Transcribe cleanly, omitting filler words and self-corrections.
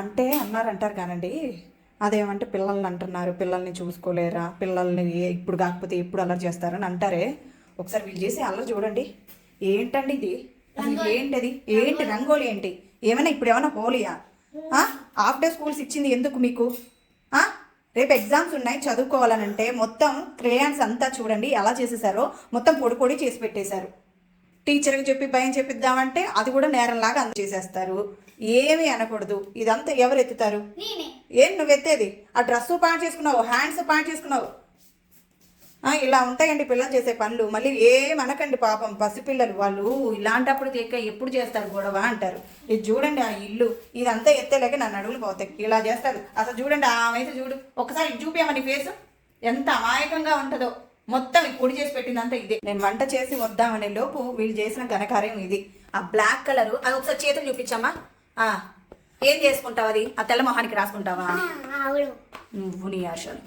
అంటే అన్నారంటారు కానండి, అదేమంటే పిల్లల్ని అంటున్నారు, పిల్లల్ని చూసుకోలేరా, పిల్లల్ని ఇప్పుడు కాకపోతే ఎప్పుడు అల్లరి చేస్తారని అంటారే. ఒకసారి వీళ్ళు చేసి అల్లరి చూడండి. ఏంటండి ఇది? అసలు ఏంటది? ఏంటి రంగోలి ఏంటి? ఏమైనా ఇప్పుడు ఏమైనా హోలీయా? హాఫ్ డే స్కూల్స్ ఇచ్చింది ఎందుకు మీకు? రేపు ఎగ్జామ్స్ ఉన్నాయి, చదువుకోవాలనంటే మొత్తం క్రేయాన్స్ అంతా చూడండి ఎలా చేసేసారో, మొత్తం పొడి పొడి చేసి పెట్టేశారు. టీచర్కి చెప్పి భయం చెప్పిద్దామంటే అది కూడా నేరంలాగా చేసేస్తారు. ఏమీ అనకూడదు. ఇదంతా ఎవరు ఎత్తుతారు? ఏం నువ్వు ఎత్తేది? ఆ డ్రెస్సు పాయింట్ చేసుకున్నావు, హ్యాండ్స్ పాయింట్ చేసుకున్నావు. ఇలా ఉంటాయండి పిల్లలు చేసే పనులు. మళ్ళీ ఏమనకండి పాపం, పసిపిల్లలు వాళ్ళు ఇలాంటప్పుడు ఎప్పుడు చేస్తారు గొడవ అంటారు. ఇది చూడండి ఆ ఇల్లు, ఇదంతా ఎత్తేలేక నా నడువులు పోతాయి. ఇలా చేస్తారు. అసలు చూడండి ఆమె అయితే చూడు, ఒకసారి చూపించమని ఫేస్ ఎంత అమాయకంగా ఉంటుందో. మొత్తం పొడి చేసి పెట్టిందంతా ఇదే. నేను వంట చేసి వద్దామనే లోపు వీళ్ళు చేసిన ఘనకార్యం ఇది. ఆ బ్లాక్ కలర్ అది ఒకసారి చేతులు చూపించమ్మా. ఏం చేసుకుంటావు? అది ఆ తెల్ల మొహానికి రాసుకుంటావా? నువ్వు నీ ఆశలు.